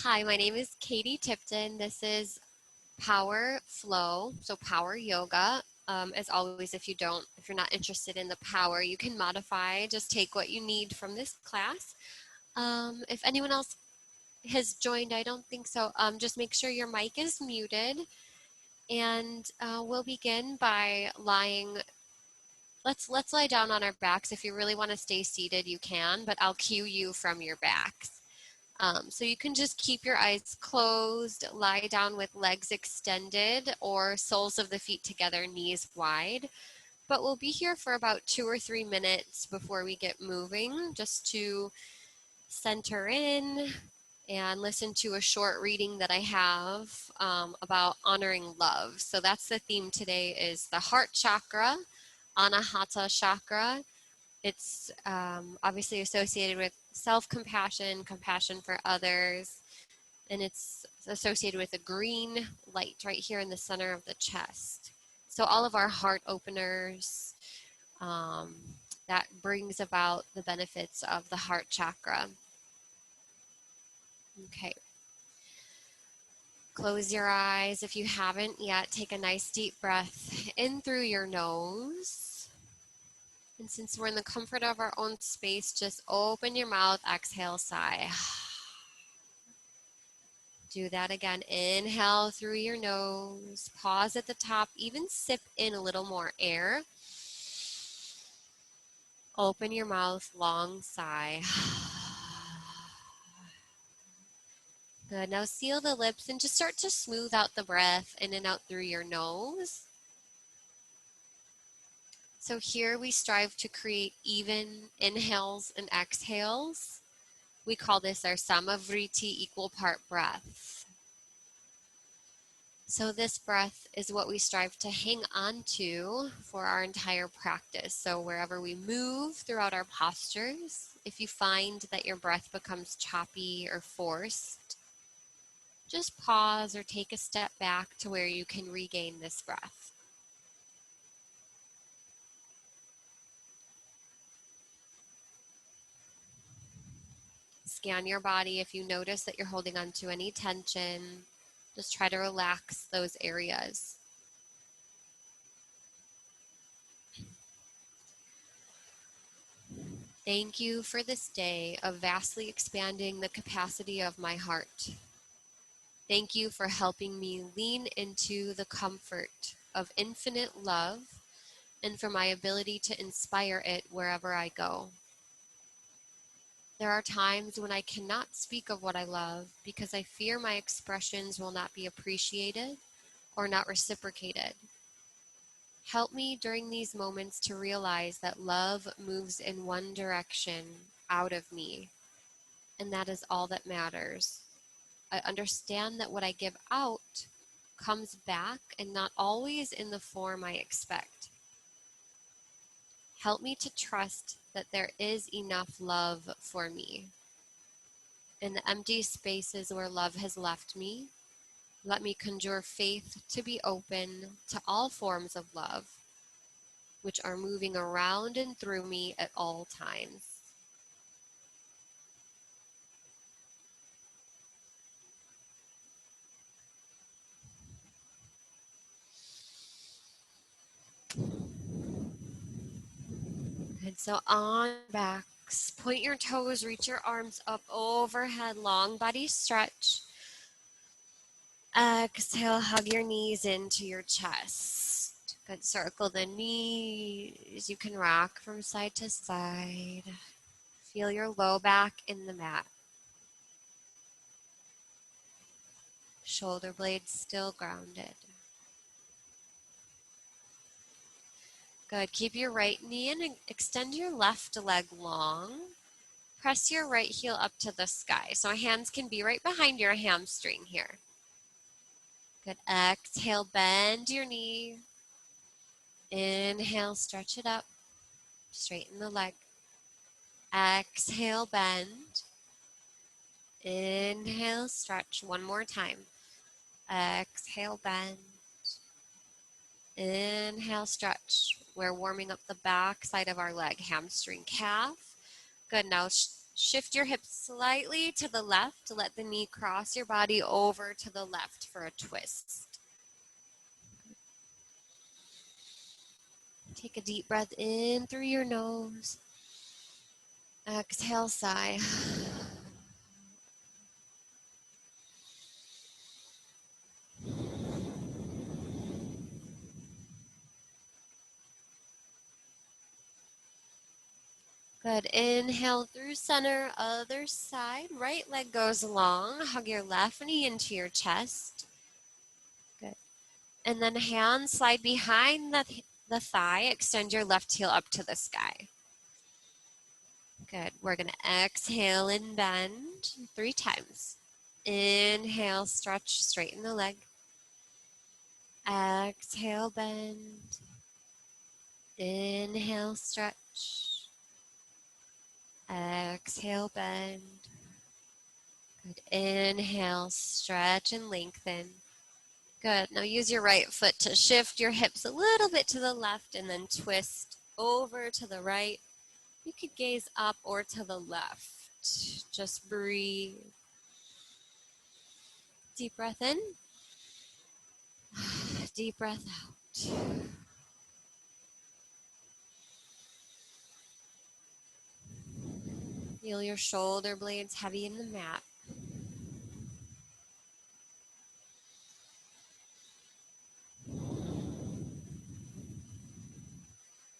Hi, my name is Katie Tipton. This is Power Flow, so Power Yoga. As always, if you're not interested in the power, you can modify. Just take what you need from this class. If anyone else has joined, I don't think so. Just make sure your mic is muted, and we'll begin by lying. Let's lie down on our backs. If you really want to stay seated, you can, but I'll cue you from your backs. So you can just keep your eyes closed, lie down with legs extended or soles of the feet together, knees wide. But we'll be here for about 2 or 3 minutes before we get moving, just to center in and listen to a short reading that I have about honoring love. So that's the theme today, is the heart chakra, Anahata chakra. It's obviously associated with self-compassion, compassion for others, and it's associated with a green light right here in the center of the chest. So all of our heart openers, that brings about the benefits of the heart chakra. Okay. Close your eyes if you haven't yet. Take a nice deep breath in through your nose. And since we're in the comfort of our own space, just open your mouth, exhale, sigh. Do that again. Inhale through your nose. Pause at the top. Even sip in a little more air. Open your mouth, long sigh. Good. Now seal the lips and just start to smooth out the breath in and out through your nose. So here we strive to create even inhales and exhales. We call this our samavriti, equal part breath. So this breath is what we strive to hang on to for our entire practice. So wherever we move throughout our postures, if you find that your breath becomes choppy or forced, just pause or take a step back to where you can regain this breath. Scan your body. If you notice that you're holding on to any tension, just try to relax those areas. Thank you for this day of vastly expanding the capacity of my heart. Thank you for helping me lean into the comfort of infinite love and for my ability to inspire it wherever I go. There are times when I cannot speak of what I love because I fear my expressions will not be appreciated or not reciprocated. Help me during these moments to realize that love moves in one direction out of me, and that is all that matters. I understand that what I give out comes back and not always in the form I expect. Help me to trust that there is enough love for me. In the empty spaces where love has left me, let me conjure faith to be open to all forms of love, which are moving around and through me at all times. And so on backs, point your toes, reach your arms up overhead, long body stretch. Exhale, hug your knees into your chest. Good, circle the knees. You can rock from side to side. Feel your low back in the mat. Shoulder blades still grounded. Good. Keep your right knee in and extend your left leg long. Press your right heel up to the sky. So hands can be right behind your hamstring here. Good. Exhale, bend your knee. Inhale, stretch it up. Straighten the leg. Exhale, bend. Inhale, stretch. One more time. Exhale, bend. Inhale, stretch. We're warming up the back side of our leg, hamstring, calf. Good. Now Shift your hips slightly to the left. Let the knee cross your body over to the left for a twist. Take a deep breath in through your nose. Exhale, sigh. Good. Inhale through center, other side. Right leg goes long. Hug your left knee into your chest. Good. And then hands slide behind the thigh. Extend your left heel up to the sky. Good. We're going to exhale and bend 3 times. Inhale, stretch, straighten the leg. Exhale, bend. Inhale, stretch. Exhale, bend. Good. Inhale, stretch and lengthen. Good. Now use your right foot to shift your hips a little bit to the left and then twist over to the right. You could gaze up or to the left. Just breathe. Deep breath in. Deep breath out. Feel your shoulder blades heavy in the mat.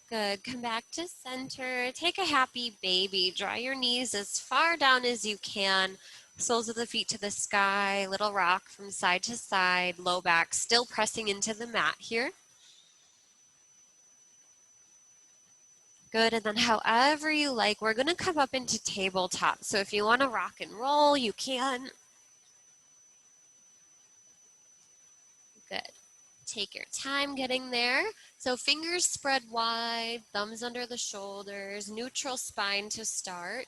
Good. Come back to center. Take a happy baby. Draw your knees as far down as you can. Soles of the feet to the sky. Little rock from side to side. Low back still pressing into the mat here. Good. And then however you like, we're going to come up into tabletop. So if you want to rock and roll, you can. Good. Take your time getting there. So fingers spread wide, thumbs under the shoulders, neutral spine to start.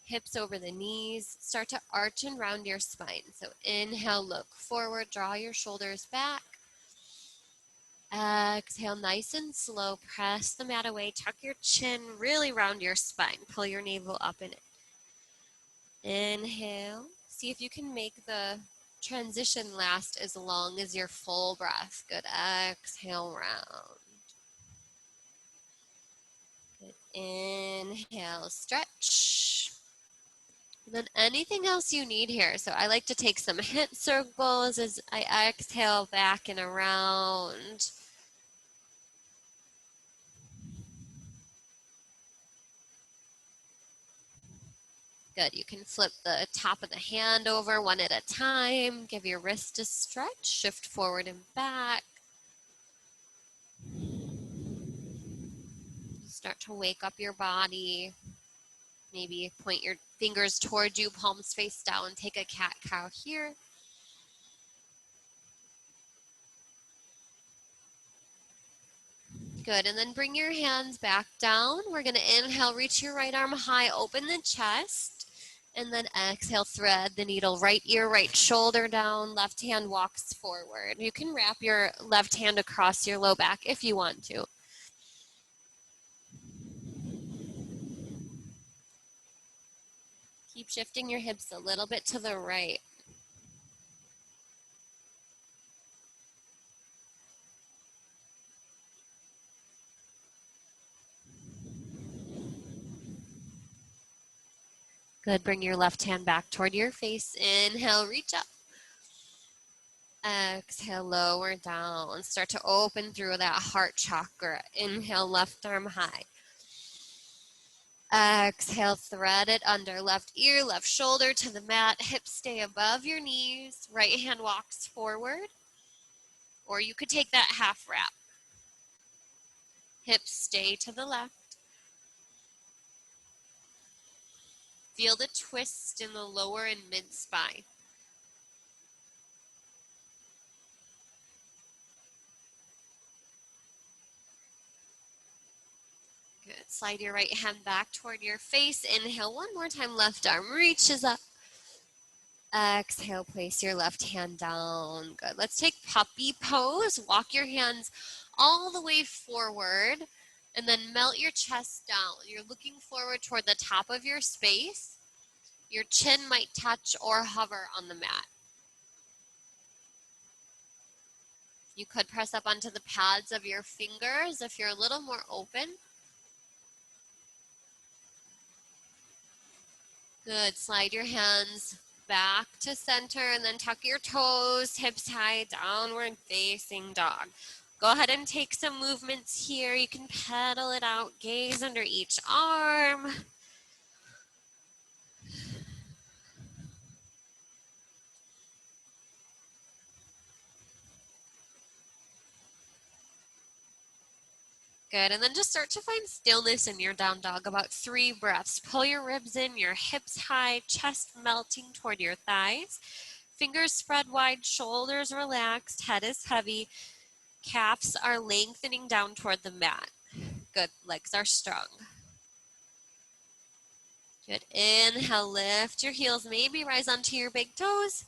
Hips over the knees. Start to arch and round your spine. So inhale, look forward, draw your shoulders back. Exhale, nice and slow. Press the mat away. Tuck your chin, really round your spine. Pull your navel up and in. Inhale. See if you can make the transition last as long as your full breath. Good. Exhale, round. Good. Inhale, stretch. And then anything else you need here. So I like to take some hip circles as I exhale back and around. Good. You can flip the top of the hand over one at a time. Give your wrist a stretch. Shift forward and back. Start to wake up your body. Maybe point your fingers toward you, palms face down. Take a cat-cow here. Good, and then bring your hands back down. We're gonna inhale, reach your right arm high, open the chest, and then exhale, thread the needle, right ear, right shoulder down, left hand walks forward. You can wrap your left hand across your low back if you want to. Keep shifting your hips a little bit to the right. Good, bring your left hand back toward your face. Inhale, reach up. Exhale, lower down. Start to open through that heart chakra. Inhale, left arm high. Exhale, thread it under left ear, left shoulder to the mat. Hips stay above your knees. Right hand walks forward. Or you could take that half wrap. Hips stay to the left. Feel the twist in the lower and mid spine. Good. Slide your right hand back toward your face. Inhale one more time. Left arm reaches up. Exhale, place your left hand down. Good. Let's take puppy pose. Walk your hands all the way forward And then melt your chest down. You're looking forward toward the top of your space. Your chin might touch or hover on the mat. You could press up onto the pads of your fingers if you're a little more open. Good. Slide your hands back to center and then tuck your toes, hips high, downward facing dog. Go ahead and take some movements here. You can pedal it out, gaze under each arm. Good, and then just start to find stillness in your down dog, about 3 breaths. Pull your ribs in, your hips high, chest melting toward your thighs. Fingers spread wide, shoulders relaxed, head is heavy. Calves are lengthening down toward the mat. Good, legs are strong. Good, inhale, lift your heels, maybe rise onto your big toes.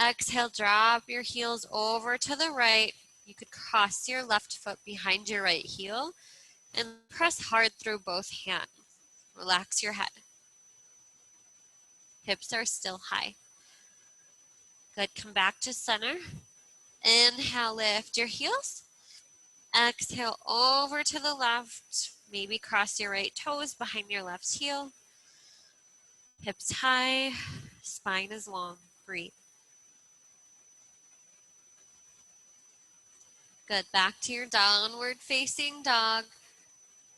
Exhale, drop your heels over to the right. You could cross your left foot behind your right heel and press hard through both hands. Relax your head. Hips are still high. Good, come back to center. Inhale, lift your heels. Exhale, over to the left. Maybe cross your right toes behind your left heel. Hips high, spine is long. Breathe. Good, back to your downward facing dog.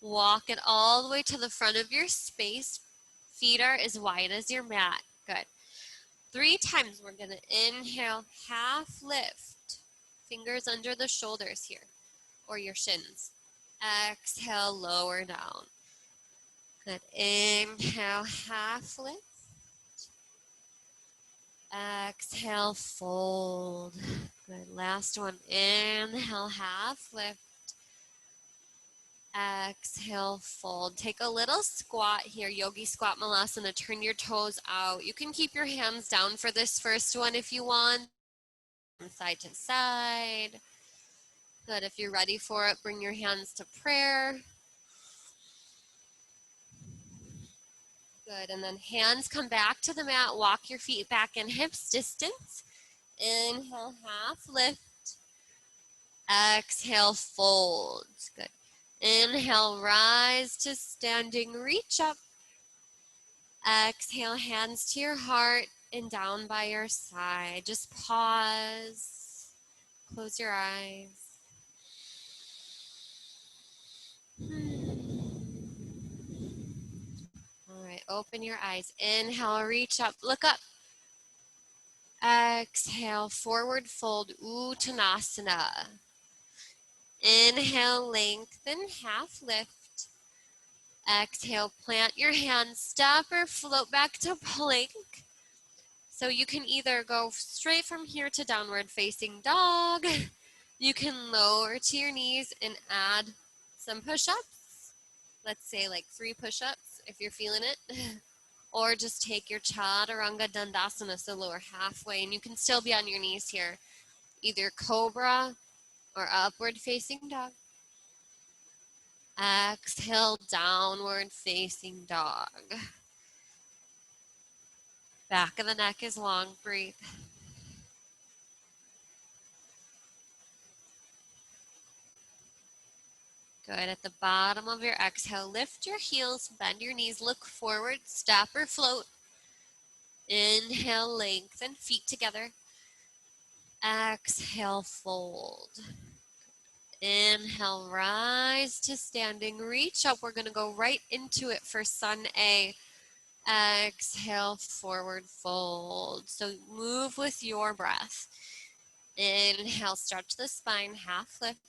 Walk it all the way to the front of your space. Feet are as wide as your mat. Good. 3 times we're going to inhale, half lift. Fingers under the shoulders here, or your shins. Exhale, lower down. Good. Inhale, half lift. Exhale, fold. Good. Last one. Inhale, half lift. Exhale, fold. Take a little squat here, Yogi Squat Malasana. Turn your toes out. You can keep your hands down for this first one if you want. From side to side. Good. If you're ready for it, bring your hands to prayer. Good. And then hands come back to the mat. Walk your feet back in hips distance. Inhale, half lift. Exhale, fold. Good. Inhale, rise to standing, reach up. Exhale, hands to your heart and down by your side. Just pause. Close your eyes. All right, open your eyes. Inhale, reach up, look up. Exhale, forward fold, Uttanasana. Inhale, lengthen, half lift. Exhale, plant your hands, step or float back to plank. So you can either go straight from here to downward facing dog. You can lower to your knees and add some push-ups. Let's say like 3 push-ups if you're feeling it. Or just take your Chaturanga Dandasana, so lower halfway, and you can still be on your knees here. Either cobra or upward facing dog. Exhale, downward facing dog. Back of the neck is long, breathe. Good, at the bottom of your exhale, lift your heels, bend your knees, look forward, step or float. Inhale, lengthen, feet together. Exhale, fold. Inhale, rise to standing, reach up. We're going to go right into it for Sun A. Exhale, forward fold. So move with your breath. Inhale, stretch the spine, half lift.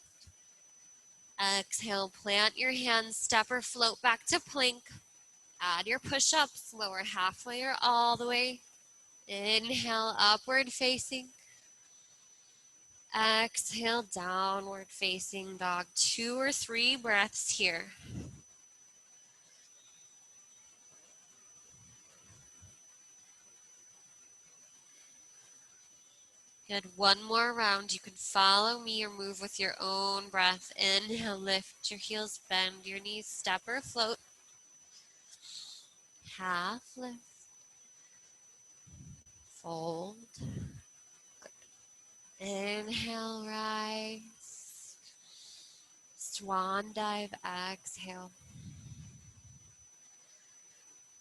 Exhale, plant your hands, step or float back to plank. Add your push-ups, lower halfway or all the way. Inhale, upward facing. Exhale, downward facing dog. 2 or 3 breaths here. Good. One more round. You can follow me or move with your own breath. Inhale, lift your heels, bend your knees, step or float. Half lift. Fold. Inhale, rise. Swan dive, exhale.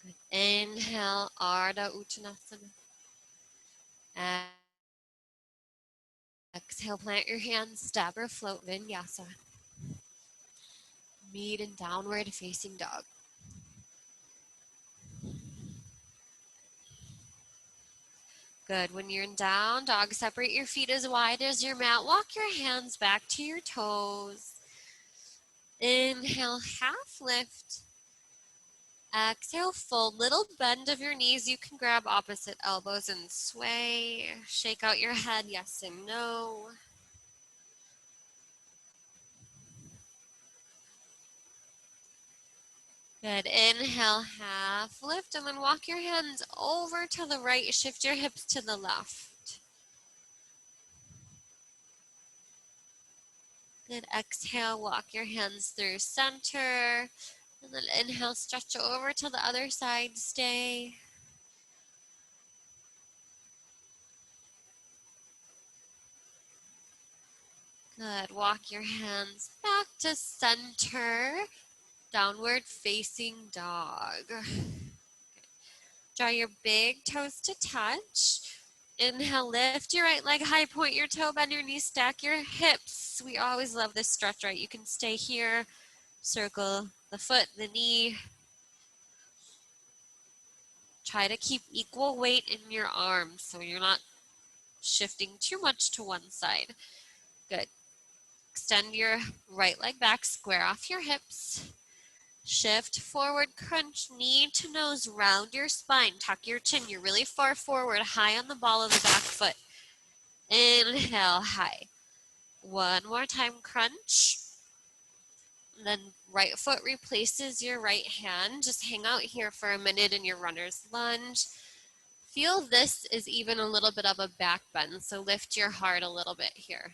Good. Inhale, Ardha Uttanasana. Exhale, plant your hands, step or float, Vinyasa. Meet in downward facing dog. Good. When you're in down dog, separate your feet as wide as your mat. Walk your hands back to your toes. Inhale, half lift. Exhale, fold. Little bend of your knees. You can grab opposite elbows and sway. Shake out your head, yes and no. Good. Inhale, half lift, and then walk your hands over to the right. Shift your hips to the left. Good. Exhale, walk your hands through center. And then inhale, stretch over to the other side. Stay. Good. Walk your hands back to center. Downward facing dog. Draw your big toes to touch. Inhale, lift your right leg high, point your toe, bend your knees, stack your hips. We always love this stretch, right? You can stay here, circle the foot, the knee. Try to keep equal weight in your arms so you're not shifting too much to one side. Good. Extend your right leg back, square off your hips. Shift forward, crunch, knee to nose, round your spine, tuck your chin. You're really far forward, high on the ball of the back foot. Inhale, high. One more time, crunch. And then right foot replaces your right hand. Just hang out here for a minute in your runner's lunge. Feel this is even a little bit of a back bend, so lift your heart a little bit here.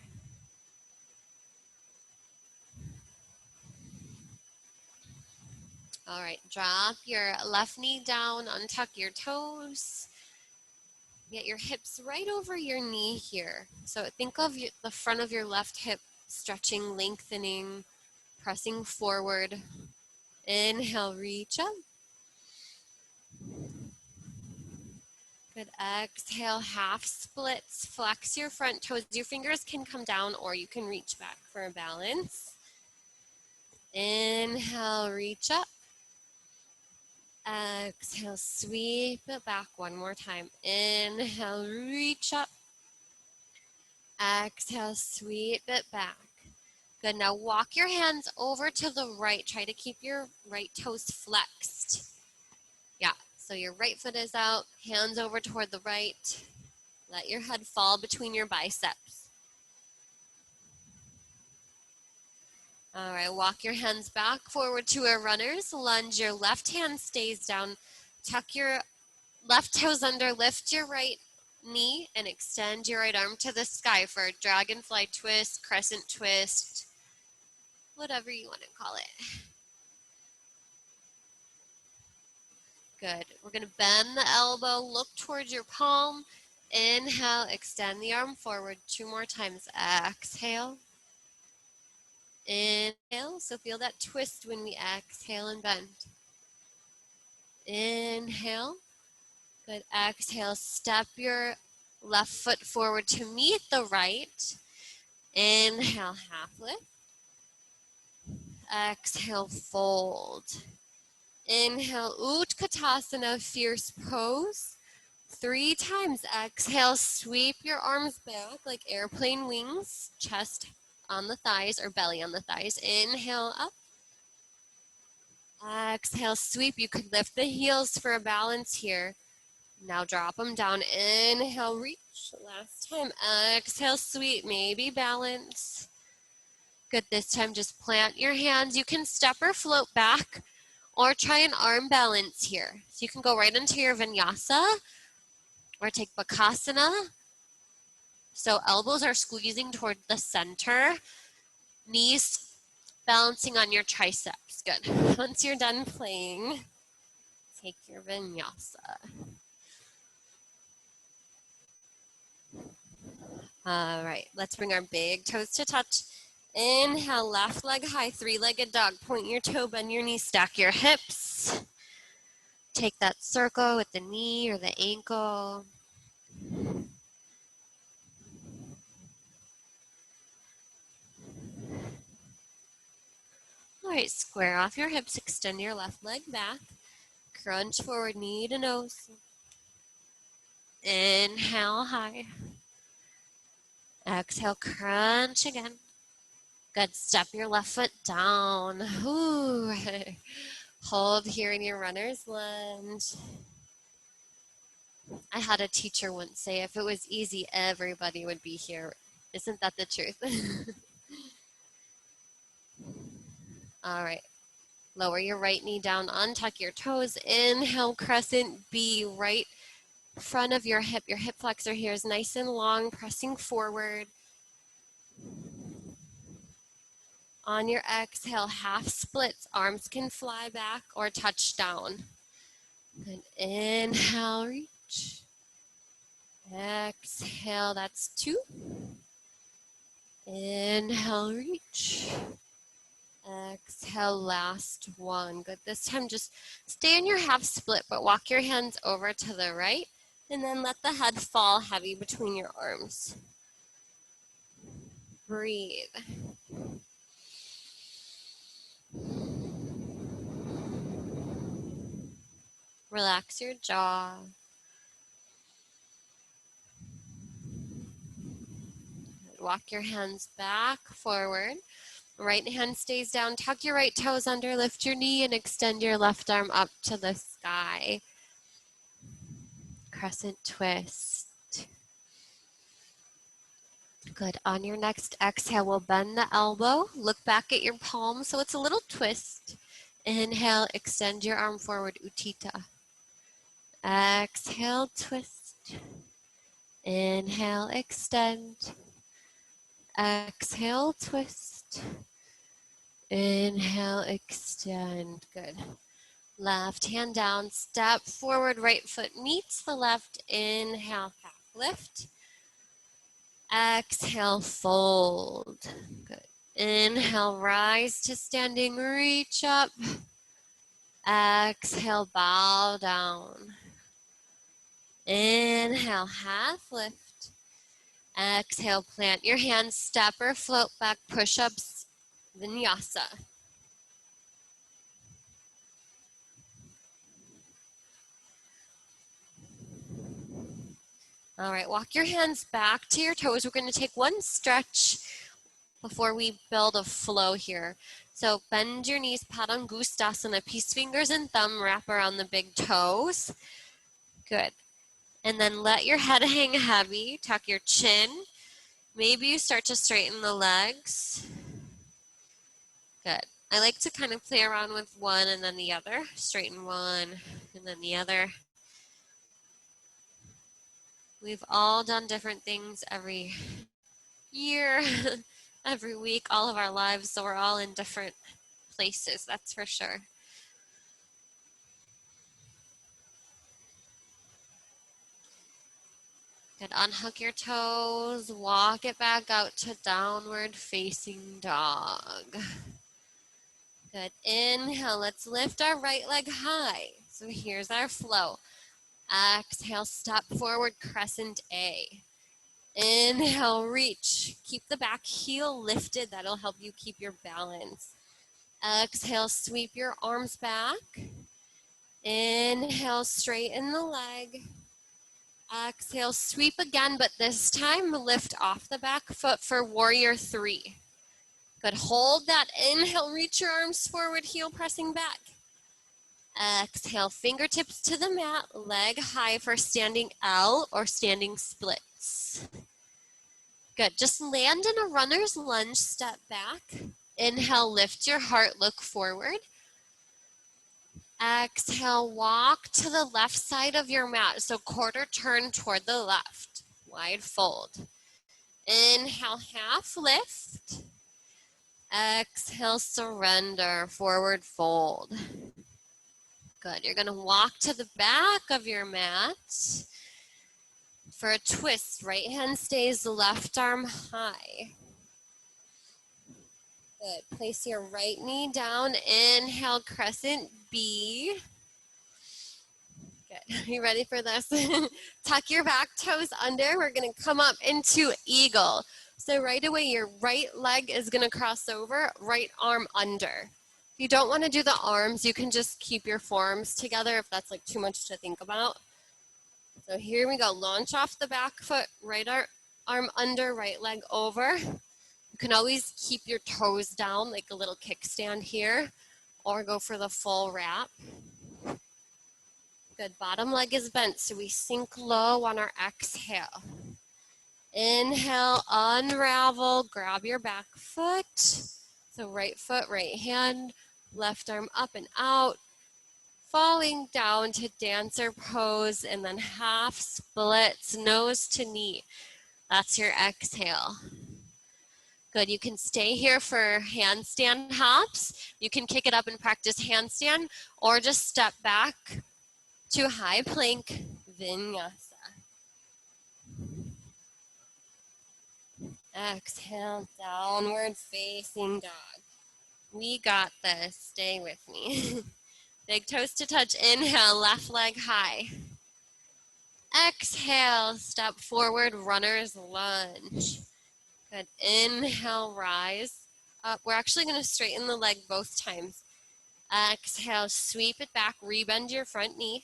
All right, drop your left knee down, untuck your toes. Get your hips right over your knee here. So think of the front of your left hip stretching, lengthening, pressing forward. Inhale, reach up. Good. Exhale, half splits. Flex your front toes. Your fingers can come down or you can reach back for a balance. Inhale, reach up. Exhale, sweep it back one more time. Inhale, reach up. Exhale, sweep it back. Good. Now walk your hands over to the right. Try to keep your right toes flexed. Yeah. So your right foot is out, hands over toward the right. Let your head fall between your biceps. All right, walk your hands back forward to a runner's lunge. Your left hand stays down. Tuck your left toes under, lift your right knee, and extend your right arm to the sky for a dragonfly twist, crescent twist, whatever you want to call it. Good. We're going to bend the elbow, look towards your palm. Inhale, extend the arm forward 2 more times. Exhale. Inhale. So feel that twist when we exhale and bend. Inhale. Good. Exhale. Step your left foot forward to meet the right. Inhale, half lift. Exhale, fold. Inhale, Utkatasana, fierce pose. 3 times. Exhale, sweep your arms back like airplane wings, chest on the thighs or belly on the thighs. Inhale, up. Exhale, sweep. You could lift the heels for a balance here. Now drop them down. Inhale, reach. Last time. Exhale, sweep. Maybe balance. Good. This time, just plant your hands. You can step or float back or try an arm balance here. So you can go right into your vinyasa or take bakasana. So elbows are squeezing toward the center, knees balancing on your triceps. Good. Once you're done playing, take your vinyasa. All right, let's bring our big toes to touch. Inhale, left leg high, three-legged dog. Point your toe, bend your knee, stack your hips. Take that circle with the knee or the ankle. All right, square off your hips, extend your left leg back. Crunch forward, knee to nose. Inhale high. Exhale, crunch again. Good, step your left foot down. Ooh. Hold here in your runner's lunge. I had a teacher once say, if it was easy, everybody would be here. Isn't that the truth? All right. Lower your right knee down, untuck your toes. Inhale, crescent B, right front of your hip. Your hip flexor here is nice and long, pressing forward. On your exhale, half splits. Arms can fly back or touch down. Good. Inhale, reach. Exhale, that's 2. Inhale, reach. Exhale, last 1. Good. This time just stay in your half split, but walk your hands over to the right, and then let the head fall heavy between your arms. Breathe. Relax your jaw. Walk your hands back, forward. Right hand stays down. Tuck your right toes under, lift your knee, and extend your left arm up to the sky. Crescent twist. Good. On your next exhale, we'll bend the elbow. Look back at your palm so it's a little twist. Inhale, extend your arm forward, Utthita. Exhale, twist. Inhale, extend. Exhale, twist. Inhale, extend. Good. Left hand down, step forward, right foot meets the left. Inhale, half lift. Exhale, fold. Good. Inhale, rise to standing, reach up. Exhale, bow down. Inhale, half lift. Exhale, plant your hands, step or float back, push-ups, vinyasa. All right, walk your hands back to your toes. We're going to take one stretch before we build a flow here. So bend your knees, Padangustasana, peace fingers and thumb wrap around the big toes. Good. And then let your head hang heavy, tuck your chin. Maybe you start to straighten the legs. Good. I like to kind of play around with one and then the other. Straighten one and then the other. We've all done different things every year, every week, all of our lives, so we're all in different places, that's for sure. Good, unhook your toes, walk it back out to downward facing dog. Good, inhale, let's lift our right leg high. So here's our flow. Exhale, step forward, crescent A. Inhale, reach. Keep the back heel lifted. That'll help you keep your balance. Exhale, sweep your arms back. Inhale, straighten the leg. Exhale, sweep again, but this time lift off the back foot for warrior 3. Good, hold that. Inhale, reach your arms forward, heel pressing back. Exhale, fingertips to the mat, leg high for standing L or standing splits. Good, just land in a runner's lunge, step back. Inhale, lift your heart, look forward. Exhale, walk to the left side of your mat. So quarter turn toward the left, wide fold. Inhale, half lift. Exhale, surrender, forward fold. Good, you're gonna walk to the back of your mat for a twist. Right hand stays, left arm high. Good, place your right knee down. Inhale, crescent B. Good, you ready for this? Tuck your back toes under. We're gonna come up into eagle. So right away, your right leg is gonna cross over, right arm under. If you don't wanna do the arms, you can just keep your forearms together if that's like too much to think about. So here we go, launch off the back foot, right arm under, right leg over. You can always keep your toes down, like a little kickstand here, or go for the full wrap. Good, bottom leg is bent, so we sink low on our exhale. Inhale, unravel, grab your back foot. So right foot, right hand, left arm up and out. Falling down to dancer pose, and then half splits, nose to knee. That's your exhale. Good, you can stay here for handstand hops. You can kick it up and practice handstand, or just step back to high plank vinyasa. Exhale, downward facing dog. We got this, stay with me. Big toes to touch, inhale, left leg high. Exhale, step forward, runner's lunge. Good, inhale, rise up. We're actually gonna straighten the leg both times. Exhale, sweep it back, rebend your front knee.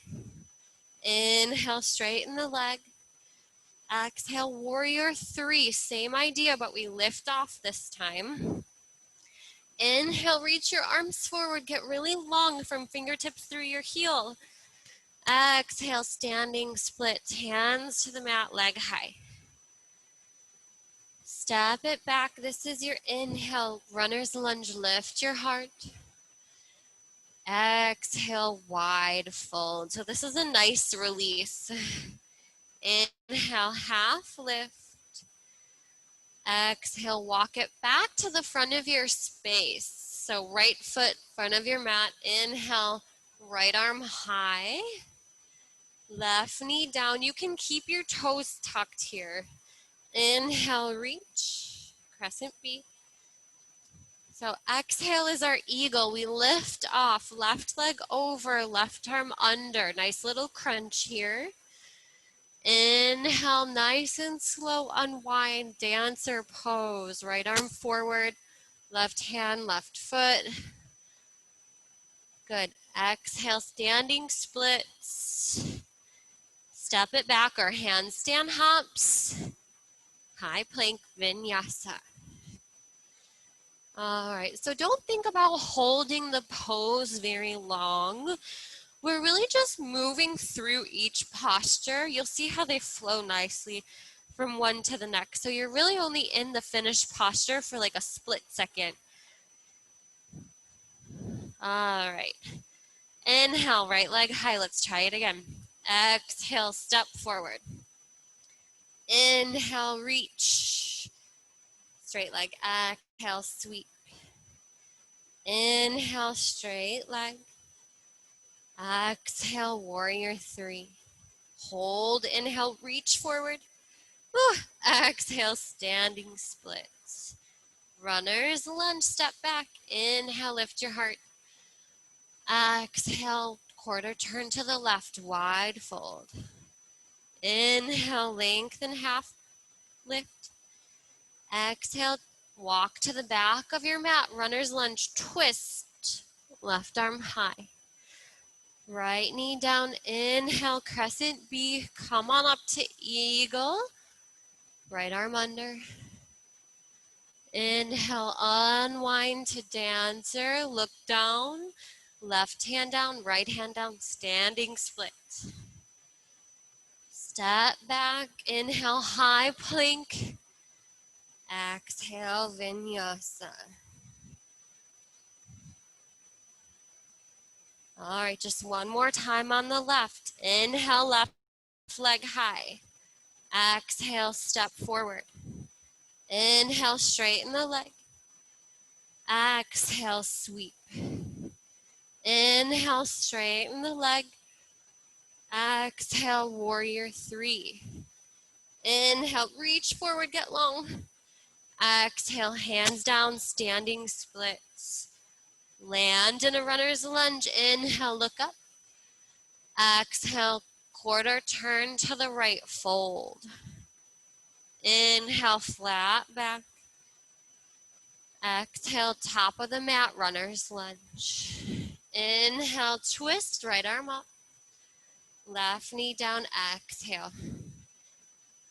Inhale, straighten the leg. Exhale, warrior three, same idea, but we lift off this time. Inhale, reach your arms forward, get really long from fingertips through your heel. Exhale, standing split, hands to the mat, leg high. Step it back, this is your inhale, runner's lunge, lift your heart. Exhale, wide fold. So this is a nice release. Inhale, half lift. Exhale, walk it back to the front of your space. So right foot, front of your mat. Inhale, right arm high. Left knee down. You can keep your toes tucked here. Inhale, reach, crescent B. So exhale is our eagle. We lift off, left leg over, left arm under. Nice little crunch here. Inhale, nice and slow, unwind, dancer pose. Right arm forward, left hand, left foot. Good. Exhale, standing splits. Step it back or handstand hops. High plank vinyasa. All right, so don't think about holding the pose very long. We're really just moving through each posture. You'll see how they flow nicely from one to the next. So you're really only in the finished posture for like a split second. All right. Inhale, right leg high. Let's try it again. Exhale, step forward. Inhale, reach. Straight leg. Exhale, sweep. Inhale, straight leg. Exhale, warrior three. Hold, inhale, reach forward. Exhale, standing splits. Runner's lunge, step back. Inhale, lift your heart. Exhale, quarter turn to the left, wide fold. Inhale, lengthen half lift. Exhale, walk to the back of your mat. Runner's lunge, twist. Left arm high. Right knee down, inhale, crescent B. Come on up to eagle. Right arm under. Inhale, unwind to dancer. Look down. Left hand down, right hand down, standing split. Step back, inhale, high plank. Exhale, vinyasa. All right, just one more time on the left. Inhale, left leg high. Exhale, step forward. Inhale, straighten the leg. Exhale, sweep. Inhale, straighten the leg. Exhale, warrior three. Inhale, reach forward, get long. Exhale, hands down, standing splits. Land in a runner's lunge. Inhale, look up. Exhale, quarter turn to the right, fold. Inhale, flat back. Exhale, top of the mat, runner's lunge. Inhale, twist, right arm up. Left knee down, exhale.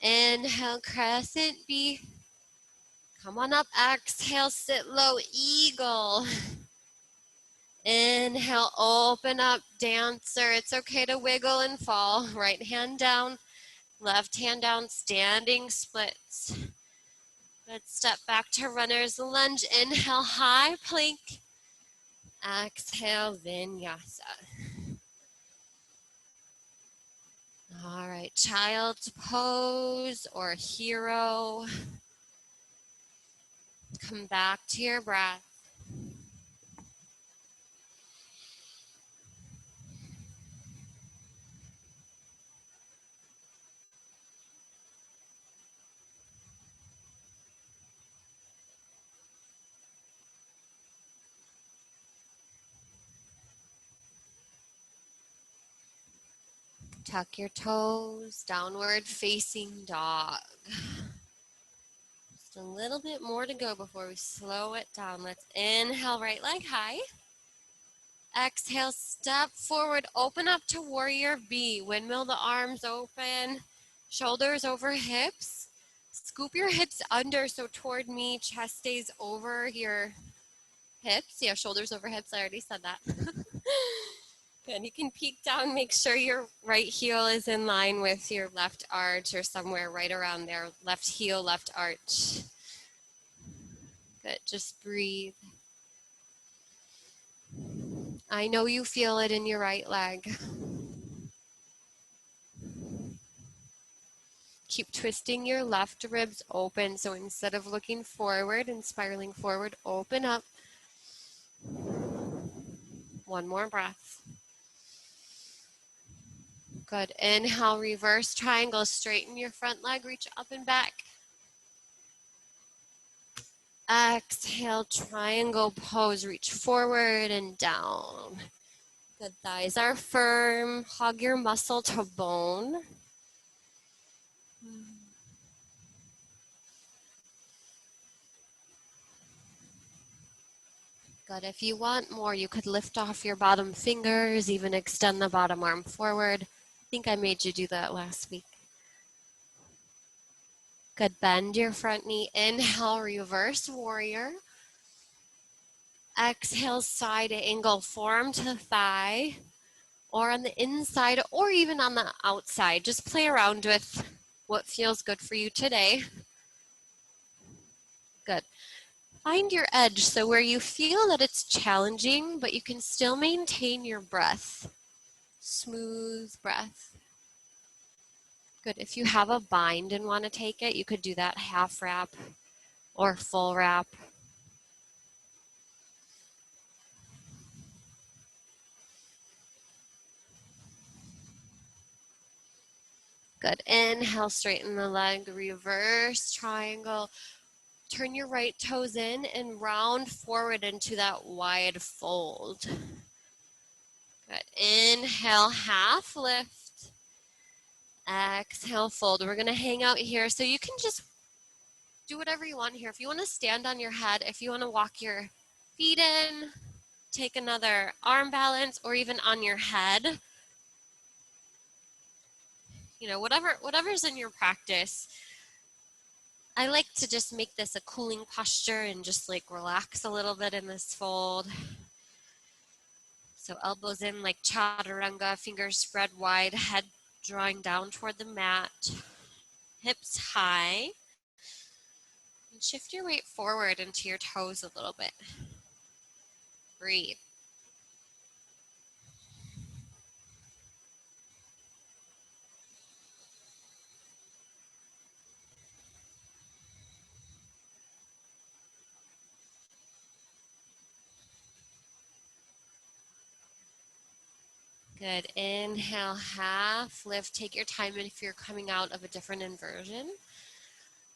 Inhale, crescent B. Come on up, exhale, sit low, eagle. Inhale, open up, dancer. It's okay to wiggle and fall. Right hand down, left hand down, standing splits. Let's step back to runner's lunge. Inhale, high plank. Exhale, vinyasa. All right, child's pose or hero. Come back to your breath. Tuck your toes, downward facing dog. Just a little bit more to go before we slow it down. Let's inhale, right leg high. Exhale, step forward, open up to warrior B. Windmill the arms open, shoulders over hips. Scoop your hips under, so toward me, chest stays over your hips. Yeah, shoulders over hips, I already said that. Good, you can peek down, make sure your right heel is in line with your left arch or somewhere right around there. Left heel, left arch. Good, just breathe. I know you feel it in your right leg. Keep twisting your left ribs open. So instead of looking forward and spiraling forward, open up. One more breath. Good. Inhale, reverse triangle. Straighten your front leg, reach up and back. Exhale, triangle pose. Reach forward and down. Good. Thighs are firm. Hug your muscle to bone. Good. If you want more, you could lift off your bottom fingers, even extend the bottom arm forward. I think I made you do that last week. Good. Bend your front knee. Inhale, reverse warrior. Exhale, side angle, forearm to thigh, or on the inside, or even on the outside. Just play around with what feels good for you today. Good. Find your edge, so where you feel that it's challenging, but you can still maintain your breath. Smooth breath. Good. If you have a bind and want to take it, you could do that half wrap or full wrap. Good. Inhale, straighten the leg, reverse triangle. Turn your right toes in and round forward into that wide fold. Good. Inhale, half lift. Exhale, fold. We're going to hang out here. So you can just do whatever you want here. If you want to stand on your head, if you want to walk your feet in, take another arm balance, or even on your head. You know, whatever's in your practice. I like to just make this a cooling posture and just like relax a little bit in this fold. So elbows in like chaturanga, fingers spread wide, head drawing down toward the mat, hips high. And shift your weight forward into your toes a little bit. Breathe. Good. Inhale, half lift. Take your time if you're coming out of a different inversion.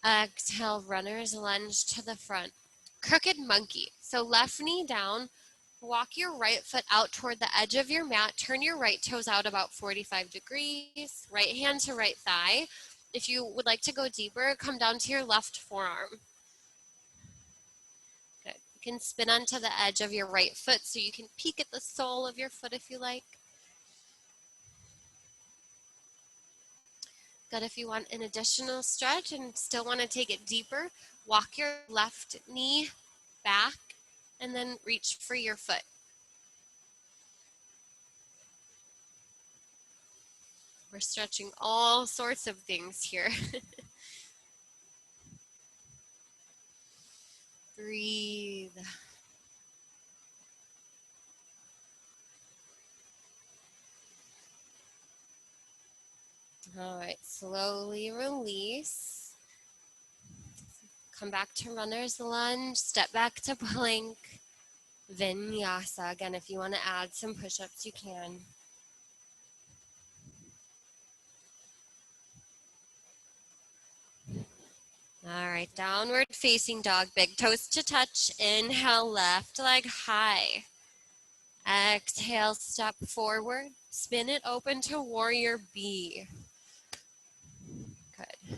Exhale, runner's lunge to the front. Crooked monkey. So left knee down. Walk your right foot out toward the edge of your mat. Turn your right toes out about 45 degrees. Right hand to right thigh. If you would like to go deeper, come down to your left forearm. Good. You can spin onto the edge of your right foot so you can peek at the sole of your foot if you like. Good. If you want an additional stretch and still want to take it deeper, walk your left knee back and then reach for your foot. We're stretching all sorts of things here. Breathe. All right, slowly release. Come back to runner's lunge, step back to plank, vinyasa. Again, if you want to add some push-ups, you can. All right, downward facing dog, big toes to touch. Inhale, left leg high. Exhale, step forward. Spin it open to warrior B. Good.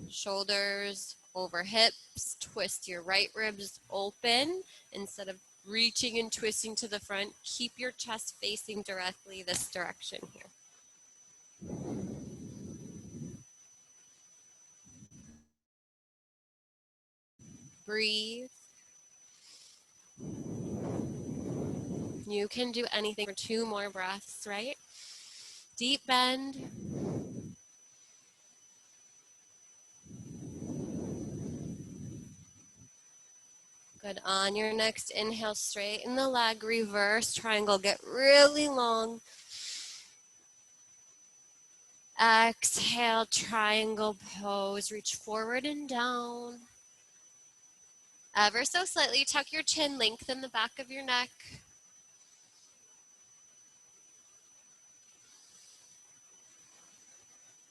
Shoulders over hips. Twist your right ribs open. Instead of reaching and twisting to the front, keep your chest facing directly this direction here. Breathe. You can do anything for 2 more breaths, right? Deep bend. Good. On your next inhale, straighten the leg, reverse triangle, get really long. Exhale, triangle pose, reach forward and down. Ever so slightly, tuck your chin, lengthen the back of your neck.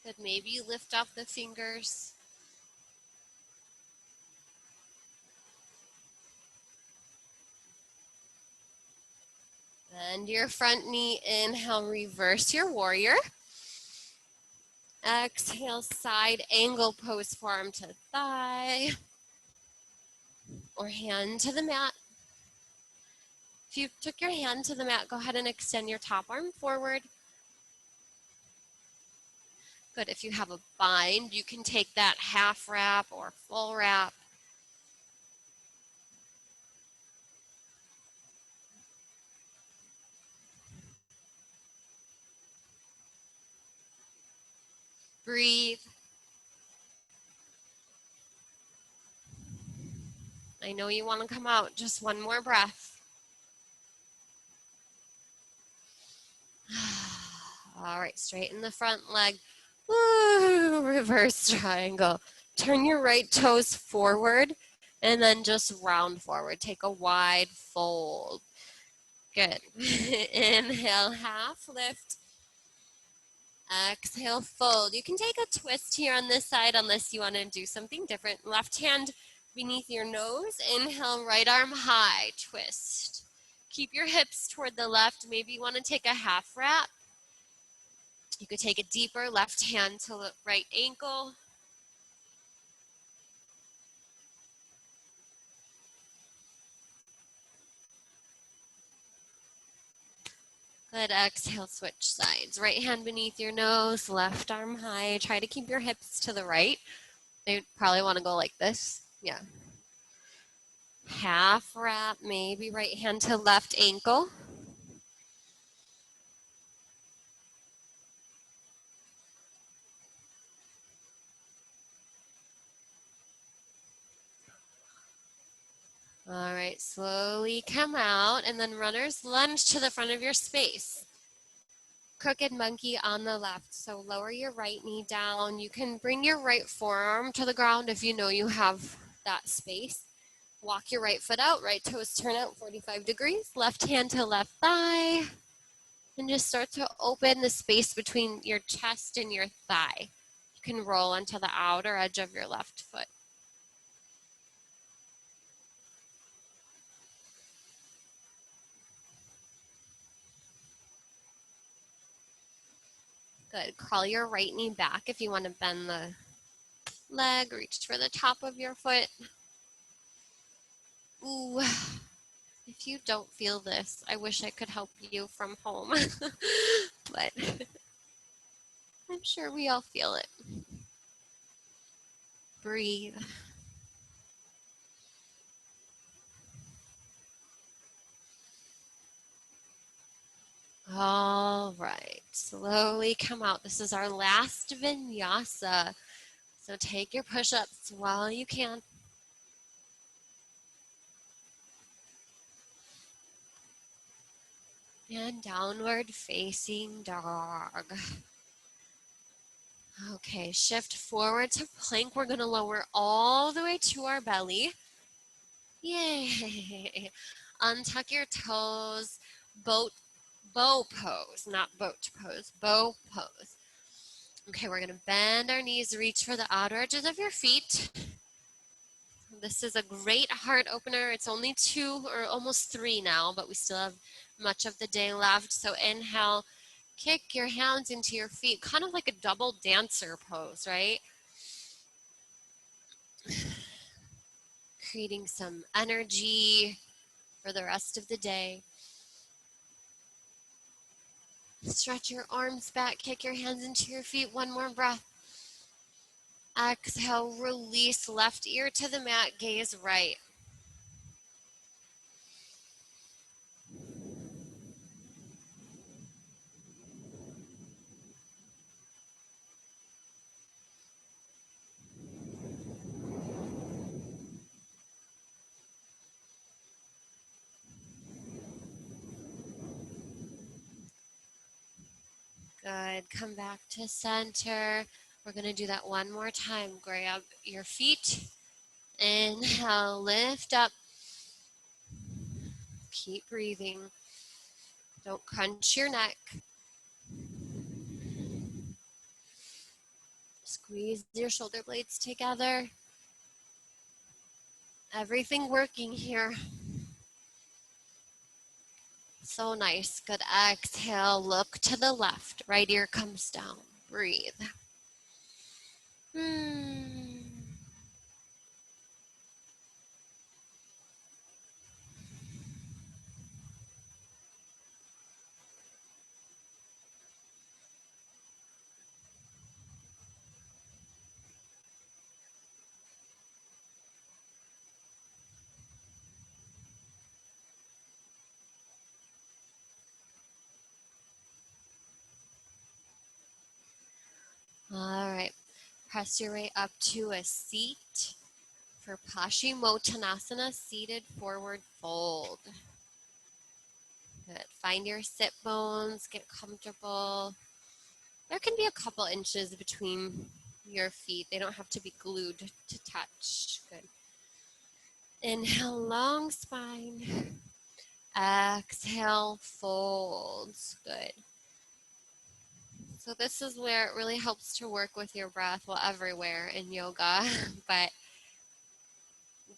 Good. Maybe you lift off the fingers. Bend your front knee, inhale, reverse your warrior. Exhale, side angle pose, forearm to thigh. Or hand to the mat. If you took your hand to the mat, go ahead and extend your top arm forward. Good. If you have a bind, you can take that half wrap or full wrap. Breathe. I know you want to come out. Just one more breath. All right, straighten the front leg. Woo, reverse triangle. Turn your right toes forward and then just round forward. Take a wide fold. Good. Inhale, half lift. Exhale, fold. You can take a twist here on this side unless you want to do something different. Left hand beneath your nose. Inhale, right arm high, twist. Keep your hips toward the left. Maybe you want to take a half wrap. You could take it deeper, left hand to the right ankle. Good, exhale, switch sides. Right hand beneath your nose, left arm high. Try to keep your hips to the right. They probably want to go like this. Yeah. Half wrap, maybe right hand to left ankle. All right, slowly come out and then runner's lunge to the front of your space. Crooked monkey on the left. So lower your right knee down. You can bring your right forearm to the ground if you know you have that space. Walk your right foot out, right toes turn out 45 degrees, left hand to left thigh, and just start to open the space between your chest and your thigh. You can roll onto the outer edge of your left foot. Good. Crawl your right knee back if you want to bend the leg, reach for the top of your foot. Ooh, if you don't feel this, I wish I could help you from home, but I'm sure we all feel it. Breathe. All right, slowly come out. This is our last vinyasa. So take your push-ups while you can. And downward facing dog. Okay, shift forward to plank. We're going to lower all the way to our belly. Yay. Untuck your toes. Bow pose, not boat pose, bow pose. Okay, we're going to bend our knees, reach for the outer edges of your feet. This is a great heart opener. It's only 2 or almost 3 now, but we still have much of the day left. So inhale, kick your hands into your feet, kind of like a double dancer pose, right? Creating some energy for the rest of the day. Stretch your arms back, kick your hands into your feet. One more breath. Exhale, release left ear to the mat, gaze right. Good. Come back to center. We're going to do that one more time. Grab your feet. Inhale, lift up. Keep breathing. Don't crunch your neck. Squeeze your shoulder blades together. Everything working here. So nice. Good. Exhale. Look to the left. Right ear comes down. Breathe. All right. Press your way up to a seat for Pashimo Tanasana, seated forward fold. Good. Find your sit bones, get comfortable. There can be a couple inches between your feet. They don't have to be glued to touch. Good. Inhale, long spine. Exhale, folds. Good. So this is where it really helps to work with your breath, well, everywhere in yoga. But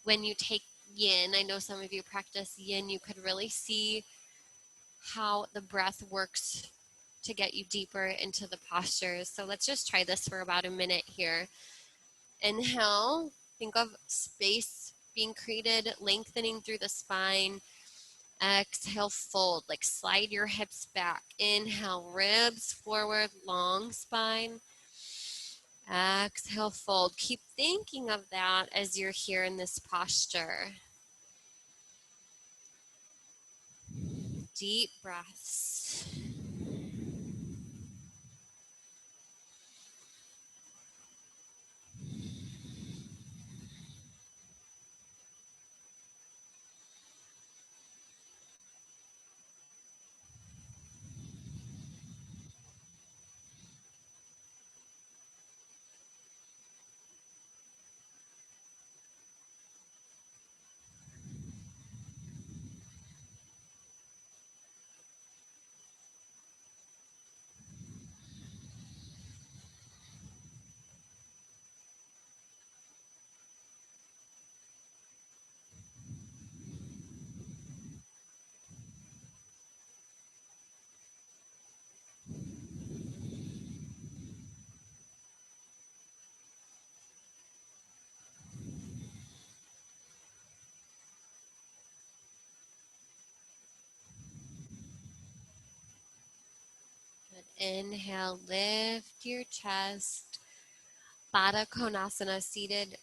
when you take yin, I know some of you practice yin, you could really see how the breath works to get you deeper into the postures. So let's just try this for about a minute here. Inhale, think of space being created, lengthening through the spine. Exhale, fold, like slide your hips back. Inhale, ribs forward, long spine. Exhale, fold. Keep thinking of that as you're here in this posture. Deep breaths. inhale, lift your chest. Baddha Konasana, seated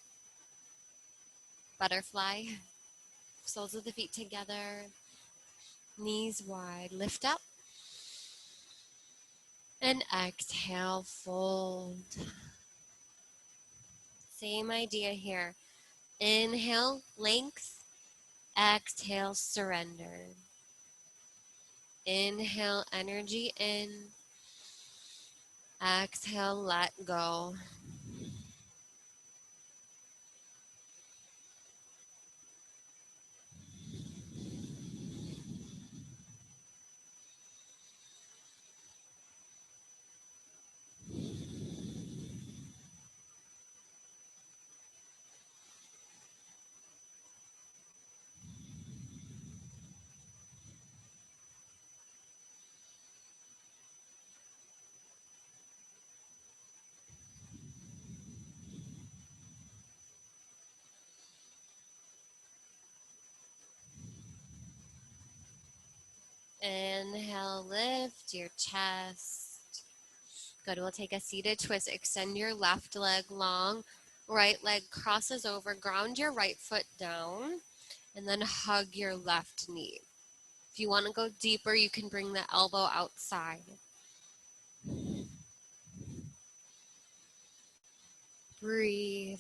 butterfly. Soles of the feet together, knees wide. Lift up. And exhale, fold. Same idea here. Inhale, length. Exhale, surrender. Inhale, energy in. Exhale, let go. Inhale, lift your chest. Good, we'll take a seated twist. Extend your left leg long. Right leg crosses over. Ground your right foot down. And then hug your left knee. If you want to go deeper, you can bring the elbow outside. Breathe.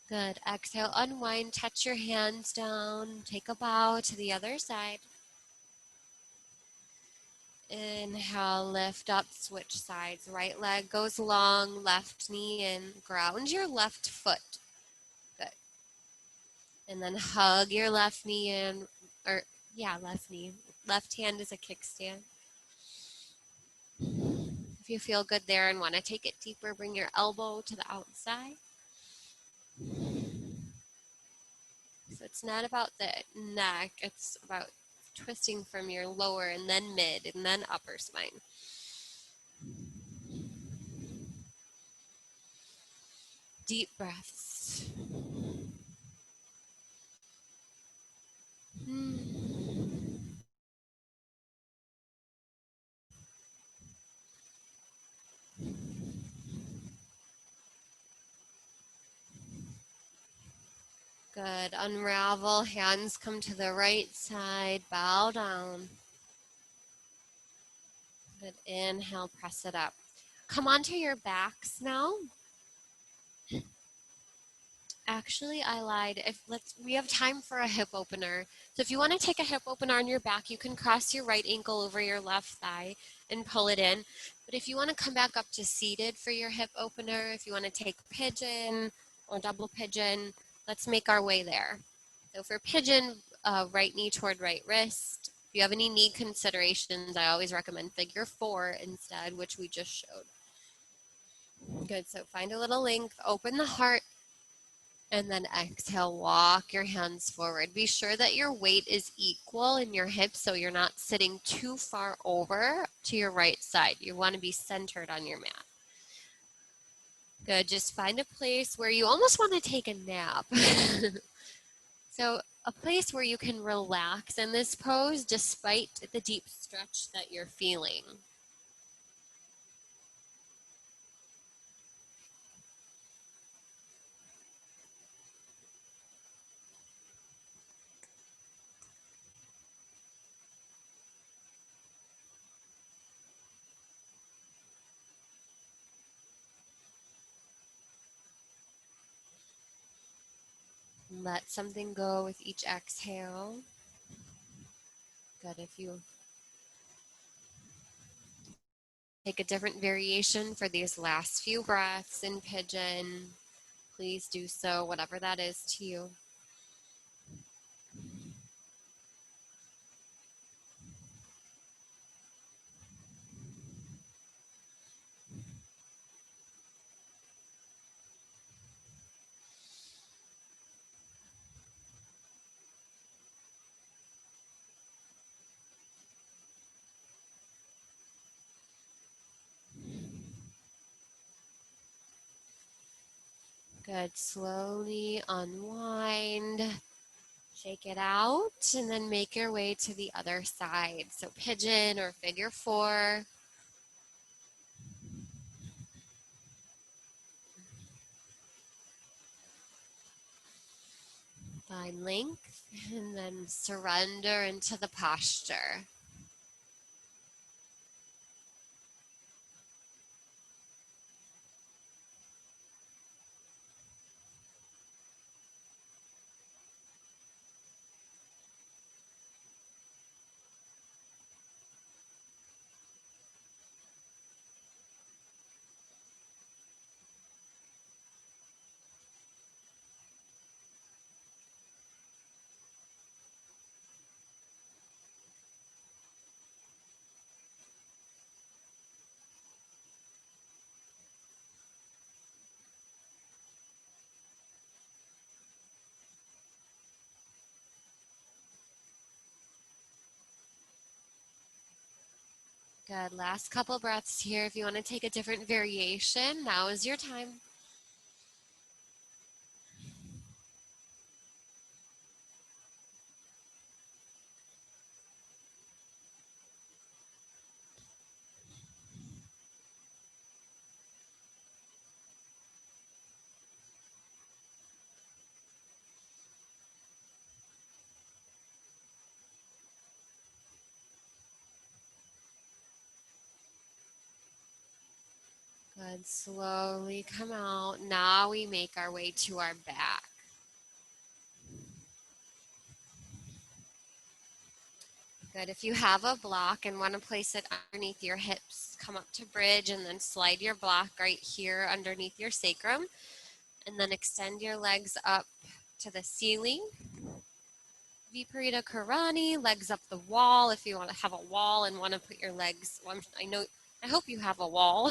Good. Exhale, unwind, touch your hands down, take a bow to the other side. Inhale, lift up, switch sides. Right leg goes long, left knee in. Ground your left foot. Good. And then hug your left knee in, or left knee. Left hand is a kickstand. If you feel good there and want to take it deeper, bring your elbow to the outside. So it's not about the neck, it's about twisting from your lower and then mid and then upper spine. Deep breaths. Good. Unravel. Hands come to the right side. Bow down. Good. Inhale. Press it up. Come onto your backs now. Actually, I lied. We have time for a hip opener. So if you want to take a hip opener on your back, you can cross your right ankle over your left thigh and pull it in. But if you want to come back up to seated for your hip opener, if you want to take pigeon or double pigeon, let's make our way there. So for pigeon, right knee toward right wrist. If you have any knee considerations, I always recommend figure 4 instead, which we just showed. Good. So find a little length, open the heart. And then exhale, walk your hands forward. Be sure that your weight is equal in your hips so you're not sitting too far over to your right side. You want to be centered on your mat. Good, just find a place where you almost want to take a nap. So a place where you can relax in this pose despite the deep stretch that you're feeling. Let something go with each exhale. Good, if you take a different variation for these last few breaths in pigeon, please do so, whatever that is to you. Good. Slowly unwind. Shake it out and then make your way to the other side. So pigeon or figure four. Find length and then surrender into the posture. Good. Last couple breaths here. If you want to take a different variation, now is your time. Good. Slowly come out. Now we make our way to our back. Good. If you have a block and want to place it underneath your hips, come up to bridge and then slide your block right here underneath your sacrum. And then extend your legs up to the ceiling. Viparita Karani, legs up the wall. If you want to have a wall and want to put your legs, well, I hope you have a wall,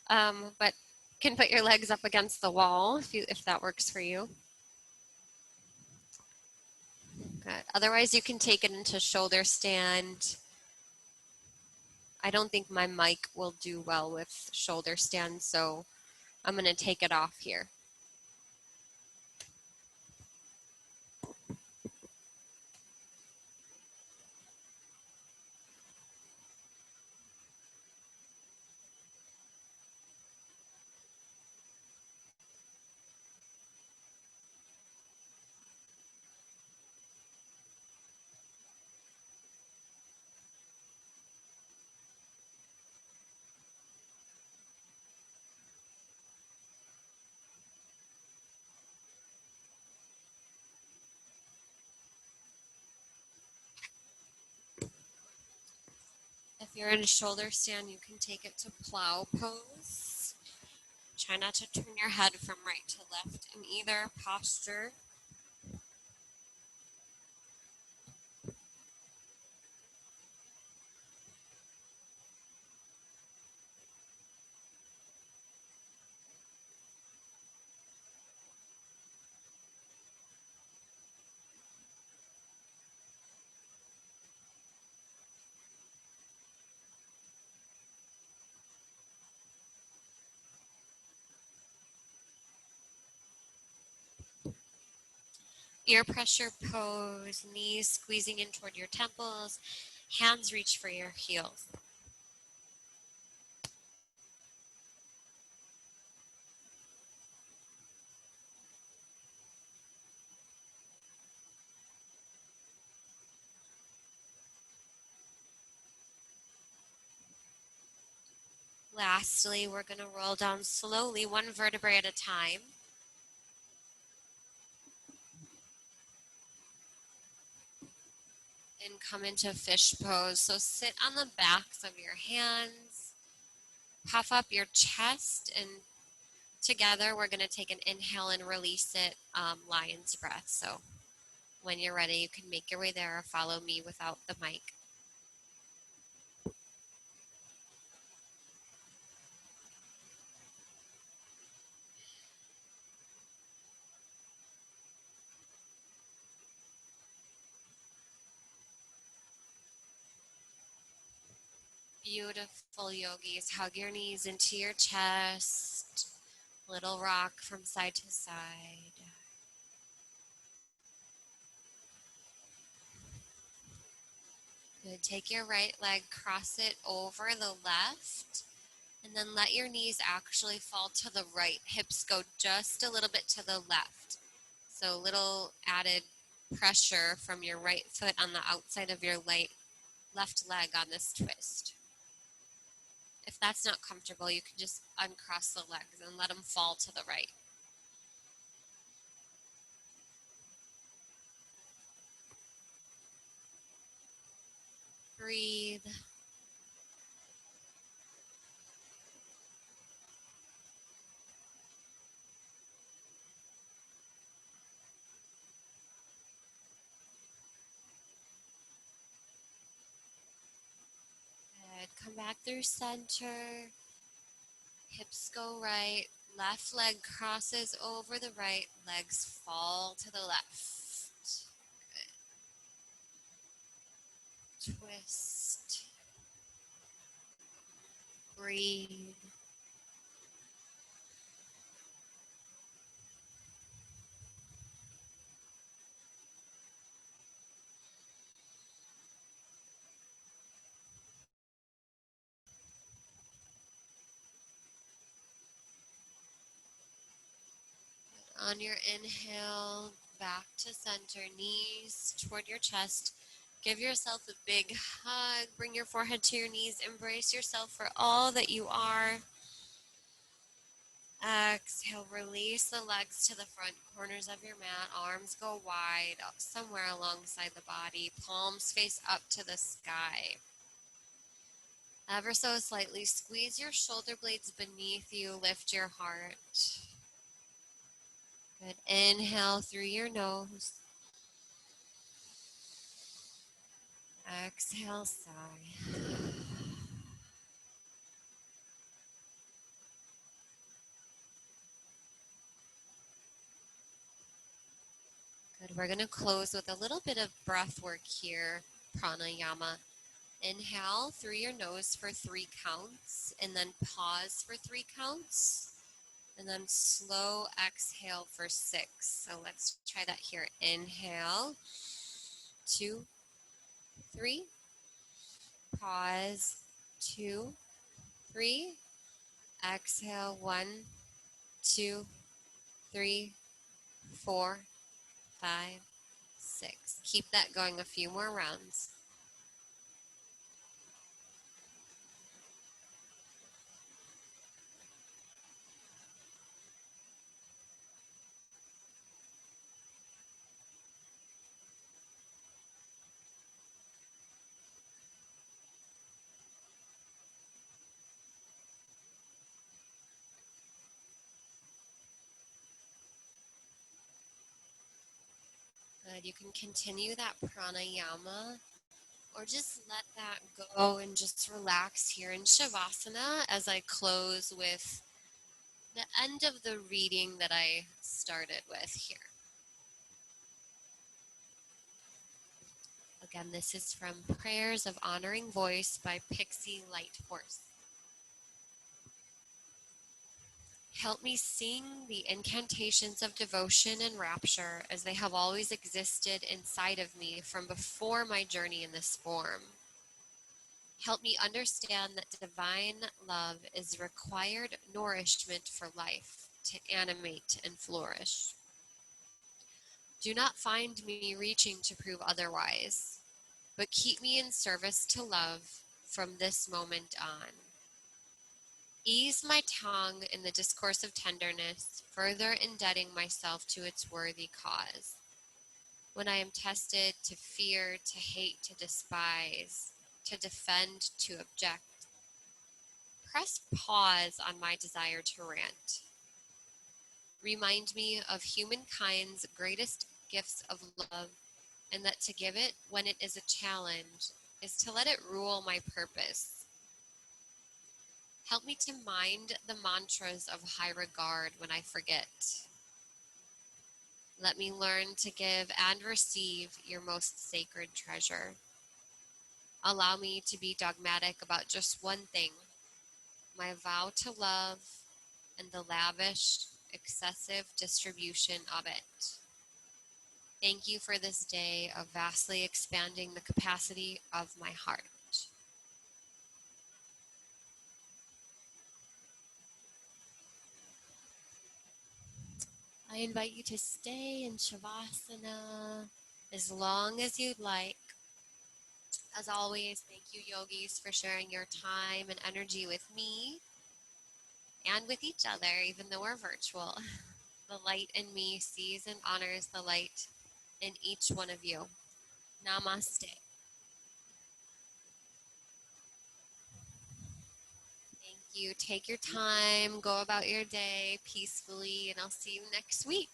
but can put your legs up against the wall if that works for you. Good. Otherwise, you can take it into shoulder stand. I don't think my mic will do well with shoulder stand, so I'm going to take it off here. If you're in a shoulder stand, you can take it to Plow Pose. Try not to turn your head from right to left in either posture. Ear pressure pose, knees squeezing in toward your temples, hands reach for your heels. Lastly, we're going to roll down slowly, one vertebrae at a time. And come into fish pose. So sit on the backs of your hands, puff up your chest, and together we're going to take an inhale and release it, lion's breath. So when you're ready, you can make your way there or follow me without the mic. Beautiful, yogis. Hug your knees into your chest. Little rock from side to side. Good. Take your right leg, cross it over the left, and then let your knees actually fall to the right. Hips go just a little bit to the left. So little added pressure from your right foot on the outside of your left leg on this twist. If that's not comfortable, you can just uncross the legs and let them fall to the right. Breathe. Good. Come back through center. Hips go right. Left leg crosses over the right. Legs fall to the left. Good. Twist. Breathe. On your inhale, back to center, knees toward your chest. Give yourself a big hug. Bring your forehead to your knees. Embrace yourself for all that you are. Exhale, release the legs to the front corners of your mat. Arms go wide, somewhere alongside the body. Palms face up to the sky. Ever so slightly, squeeze your shoulder blades beneath you. Lift your heart. Good. Inhale through your nose. Exhale, sigh. Good. We're going to close with a little bit of breath work here, pranayama. Inhale through your nose for 3 counts, and then pause for 3 counts, and then slow exhale for 6. So let's try that here. Inhale, 2, 3. Pause, 2, 3. Exhale, 1, 2, 3, 4, 5, 6. Keep that going a few more rounds. Good. You can continue that pranayama or just let that go and just relax here in Shavasana as I close with the end of the reading that I started with here. Again, this is from Prayers of Honoring Voice by Pixie Lighthorse. Help me sing the incantations of devotion and rapture as they have always existed inside of me from before my journey in this form. Help me understand that divine love is required nourishment for life to animate and flourish. Do not find me reaching to prove otherwise, but keep me in service to love from this moment on. Ease my tongue in the discourse of tenderness, further indebting myself to its worthy cause. When I am tested to fear, to hate, to despise, to defend, to object, press pause on my desire to rant. Remind me of humankind's greatest gifts of love, and that to give it when it is a challenge is to let it rule my purpose. Help me to mind the mantras of high regard when I forget. Let me learn to give and receive your most sacred treasure. Allow me to be dogmatic about just one thing, my vow to love and the lavish, excessive distribution of it. Thank you for this day of vastly expanding the capacity of my heart. I invite you to stay in Shavasana as long as you'd like. As always, thank you, yogis, for sharing your time and energy with me and with each other, even though we're virtual. The light in me sees and honors the light in each one of you. Namaste. Thank you. Take your time, go about your day peacefully, and I'll see you next week.